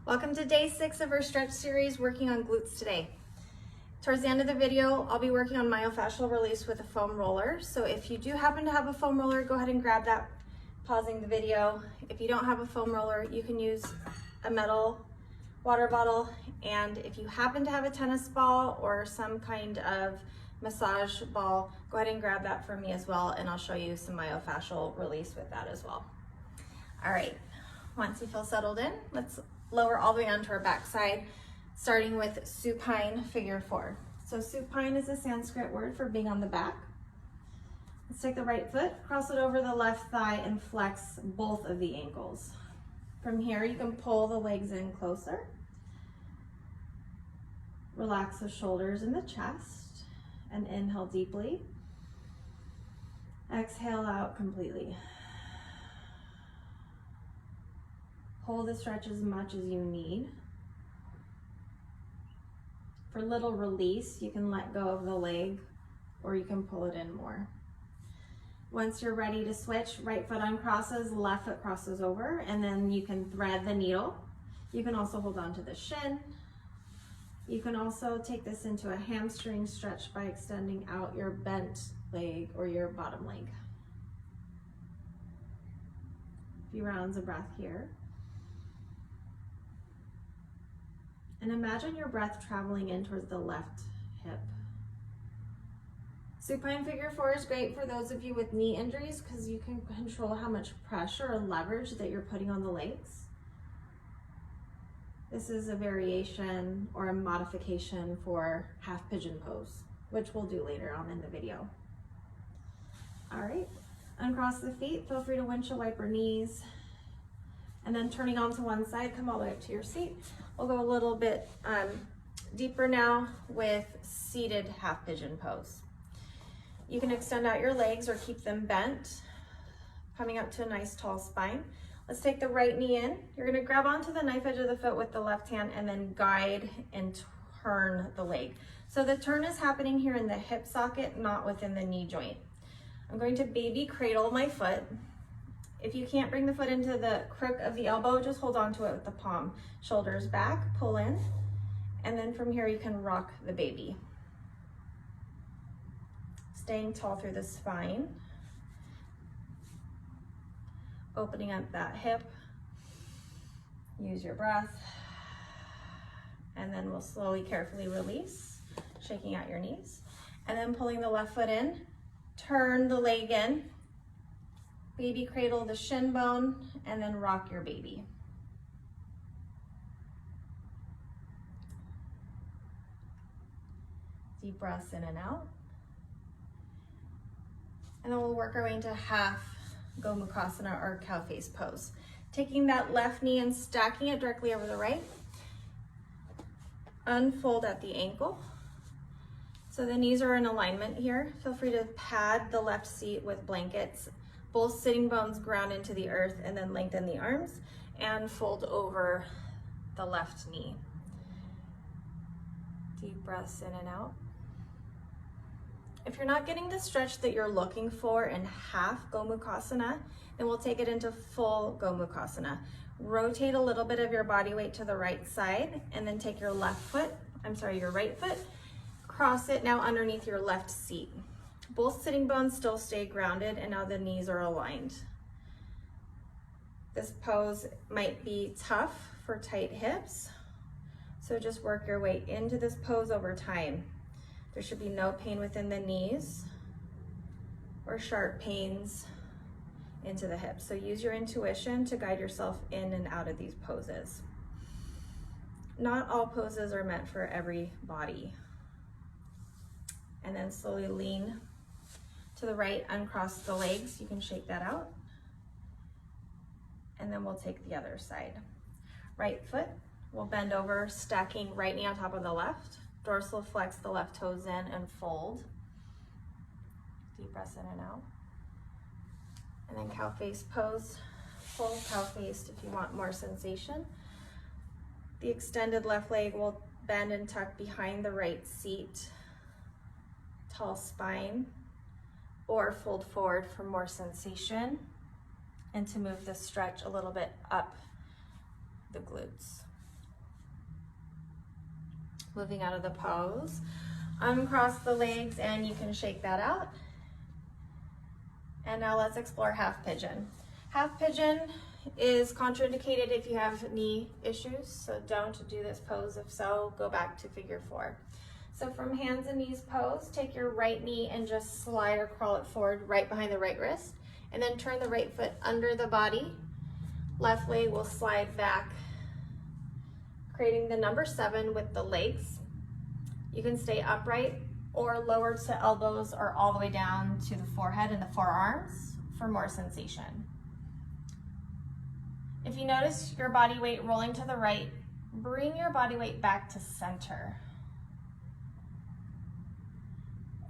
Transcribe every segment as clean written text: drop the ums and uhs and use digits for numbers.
Welcome to day 6 of our stretch series, working on glutes today. Towards the end of the video, I'll be working on myofascial release with a foam roller. So if you do happen to have a foam roller, go ahead and grab that, pausing the video. If you don't have a foam roller, you can use a metal water bottle. And if you happen to have a tennis ball or some kind of massage ball, go ahead and grab that for me as well, and I'll show you some myofascial release with that as well. All right, once you feel settled in, let's lower all the way onto our backside, starting with supine figure 4. So supine is a Sanskrit word for being on the back. Let's take the right foot, cross it over the left thigh, and flex both of the ankles. From here, you can pull the legs in closer. Relax the shoulders and the chest, and inhale deeply. Exhale out completely. Hold the stretch as much as you need. For little release, you can let go of the leg or you can pull it in more. Once you're ready to switch, right foot uncrosses, left foot crosses over, and then you can thread the needle. You can also hold on to the shin. You can also take this into a hamstring stretch by extending out your bent leg or your bottom leg. A few rounds of breath here. And imagine your breath traveling in towards the left hip. Supine figure 4 is great for those of you with knee injuries because you can control how much pressure or leverage that you're putting on the legs. This is a variation or a modification for half pigeon pose, which we'll do later on in the video. All right, uncross the feet. Feel free to windshield wiper knees. And then turning onto one side, come all the way up to your seat. We'll go a little bit deeper now with seated half pigeon pose. You can extend out your legs or keep them bent, coming up to a nice tall spine. Let's take the right knee in. You're gonna grab onto the knife edge of the foot with the left hand and then guide and turn the leg. So the turn is happening here in the hip socket, not within the knee joint. I'm going to baby cradle my foot. If you can't bring the foot into the crook of the elbow, just hold on to it with the palm. Shoulders back, pull in, and then from here you can rock the baby. Staying tall through the spine. Opening up that hip. Use your breath. And then we'll slowly, carefully release, shaking out your knees. And then pulling the left foot in, turn the leg in. Baby cradle the shin bone, and then rock your baby. Deep breaths in and out. And then we'll work our way into half Gomukhasana or cow face pose. Taking that left knee and stacking it directly over the right. Unfold at the ankle. So the knees are in alignment here. Feel free to pad the left seat with blankets. Both sitting bones ground into the earth, and then lengthen the arms and fold over the left knee. Deep breaths in and out. If you're not getting the stretch that you're looking for in half Gomukhasana, then we'll take it into full Gomukhasana. Rotate a little bit of your body weight to the right side, and then take your right foot, cross it now underneath your left seat. Both sitting bones still stay grounded, and now the knees are aligned. This pose might be tough for tight hips, so just work your way into this pose over time. There should be no pain within the knees or sharp pains into the hips. So use your intuition to guide yourself in and out of these poses. Not all poses are meant for every body. And then slowly lean to the right, uncross the legs. You can shake that out. And then we'll take the other side. Right foot, we'll bend over, stacking right knee on top of the left. Dorsal flex the left toes in and fold. Deep breaths in and out. And then cow face pose, full cow face if you want more sensation. The extended left leg will bend and tuck behind the right seat. Tall spine. Or fold forward for more sensation and to move the stretch a little bit up the glutes. moving out of the pose. Uncross the legs and you can shake that out. And now let's explore half pigeon. Half pigeon is contraindicated if you have knee issues, so don't do this pose. If so, go back to figure 4. So from hands and knees pose, take your right knee and just slide or crawl it forward right behind the right wrist, and then turn the right foot under the body. Left leg will slide back, creating the number 7 with the legs. You can stay upright or lower to elbows or all the way down to the forehead and the forearms for more sensation. If you notice your body weight rolling to the right, bring your body weight back to center.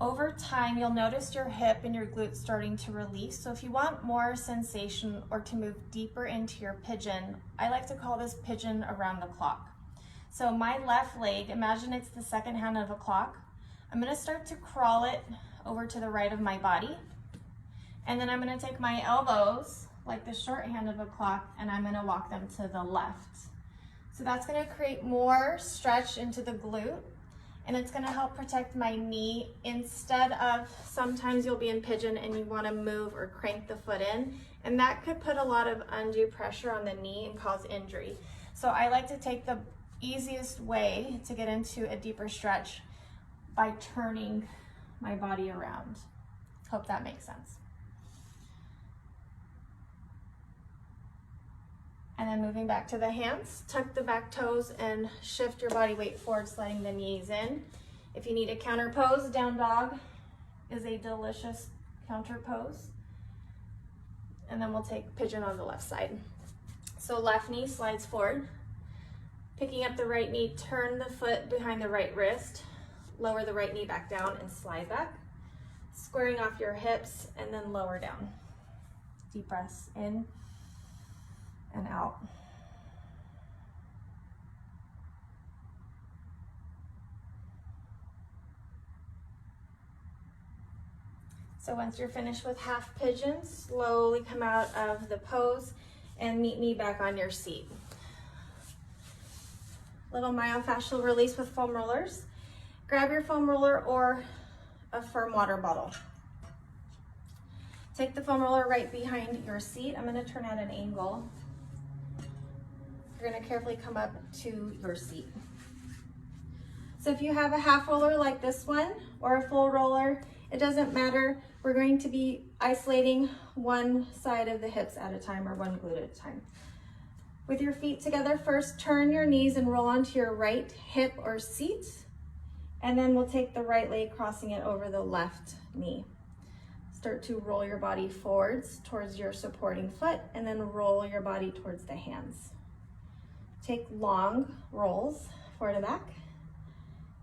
Over time, you'll notice your hip and your glutes starting to release. So if you want more sensation or to move deeper into your pigeon, I like to call this pigeon around the clock. So my left leg, imagine it's the second hand of a clock. I'm gonna start to crawl it over to the right of my body. And then I'm gonna take my elbows, like the short hand of a clock, and I'm gonna walk them to the left. So that's gonna create more stretch into the glute, and it's gonna help protect my knee instead of sometimes you'll be in pigeon and you wanna move or crank the foot in, and that could put a lot of undue pressure on the knee and cause injury. So I like to take the easiest way to get into a deeper stretch by turning my body around. Hope that makes sense. And then moving back to the hands, tuck the back toes and shift your body weight forward, sliding the knees in. If you need a counter pose, down dog is a delicious counter pose. And then we'll take pigeon on the left side. So left knee slides forward. Picking up the right knee, turn the foot behind the right wrist, lower the right knee back down and slide back. Squaring off your hips and then lower down. Deep breaths in and out. So once you're finished with half pigeon, slowly come out of the pose and meet me back on your seat. Little myofascial release with foam rollers. Grab your foam roller or a firm water bottle. Take the foam roller right behind your seat. I'm gonna turn at an angle. You're gonna carefully come up to your seat. So if you have a half roller like this one or a full roller, it doesn't matter. We're going to be isolating one side of the hips at a time or one glute at a time. With your feet together, first turn your knees and roll onto your right hip or seat. And then we'll take the right leg, crossing it over the left knee. Start to roll your body forwards towards your supporting foot and then roll your body towards the hands. Take long rolls forward and back,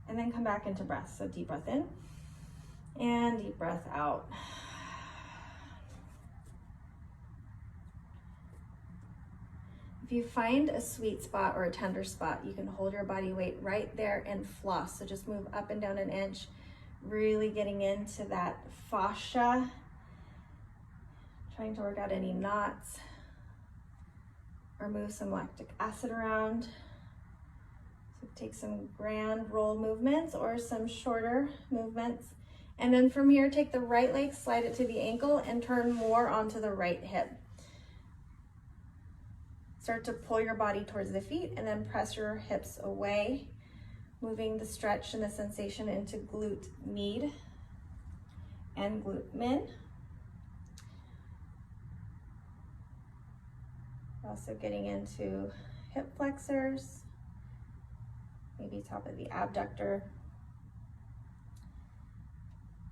and then come back into breath. So deep breath in and deep breath out. If you find a sweet spot or a tender spot, you can hold your body weight right there and floss. So just move up and down an inch, really getting into that fascia, trying to work out any knots or move some lactic acid around. So take some grand roll movements or some shorter movements. And then from here, take the right leg, slide it to the ankle and turn more onto the right hip. Start to pull your body towards the feet and then press your hips away, moving the stretch and the sensation into glute med and glute min. Also getting into hip flexors, maybe top of the abductor,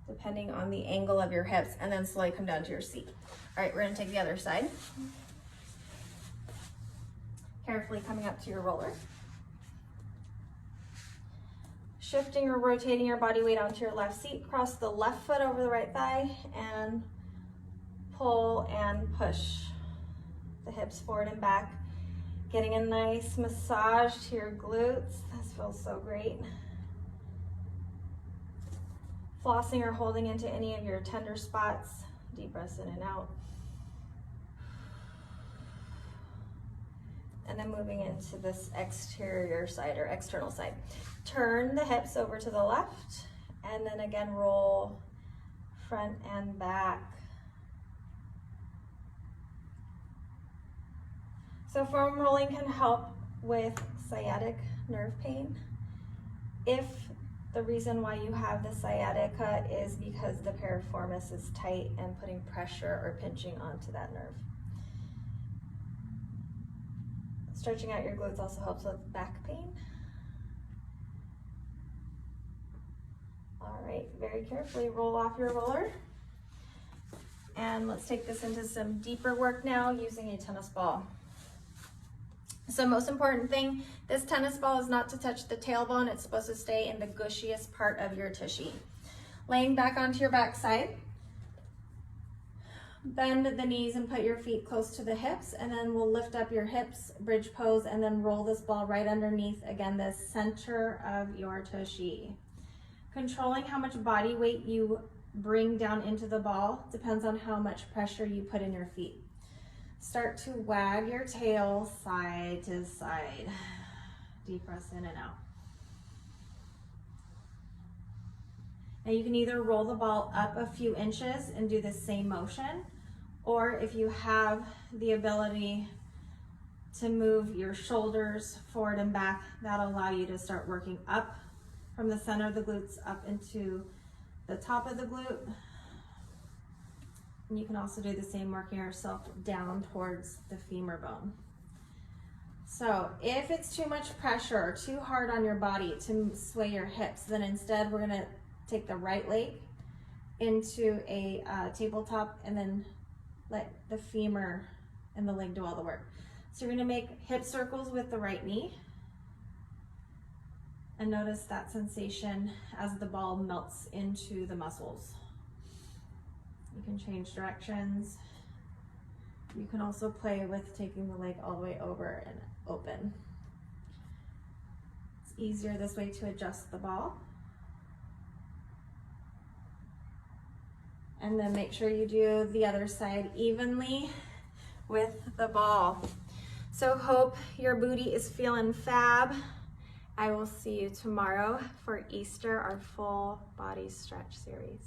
depending on the angle of your hips, and then slowly come down to your seat. All right, we're gonna take the other side. Carefully coming up to your roller. Shifting or rotating your body weight onto your left seat, cross the left foot over the right thigh and pull and push the hips forward and back. Getting a nice massage to your glutes. This feels so great. Flossing or holding into any of your tender spots. Deep breaths in and out. and then moving into this exterior side or external side. Turn the hips over to the left, and then again roll front and back. So foam rolling can help with sciatic nerve pain. If the reason why you have the sciatica is because the piriformis is tight and putting pressure or pinching onto that nerve. Stretching out your glutes also helps with back pain. All right, very carefully roll off your roller. And let's take this into some deeper work now using a tennis ball. So most important thing, this tennis ball is not to touch the tailbone. It's supposed to stay in the gushiest part of your tushy. Laying back onto your back side, bend the knees and put your feet close to the hips, and then we'll lift up your hips, bridge pose, and then roll this ball right underneath, again, the center of your tushy. Controlling how much body weight you bring down into the ball depends on how much pressure you put in your feet. Start to wag your tail side to side. Deep breaths in and out. Now you can either roll the ball up a few inches and do the same motion, or if you have the ability to move your shoulders forward and back, that'll allow you to start working up from the center of the glutes up into the top of the glute. And you can also do the same, working yourself down towards the femur bone. So if it's too much pressure or too hard on your body to sway your hips, then instead we're gonna take the right leg into a tabletop and then let the femur and the leg do all the work. So you're gonna make hip circles with the right knee, and notice that sensation as the ball melts into the muscles. You can change directions. You can also play with taking the leg all the way over and open. It's easier this way to adjust the ball. And then make sure you do the other side evenly with the ball. So hope your booty is feeling fab. I will see you tomorrow for Easter, our full body stretch series.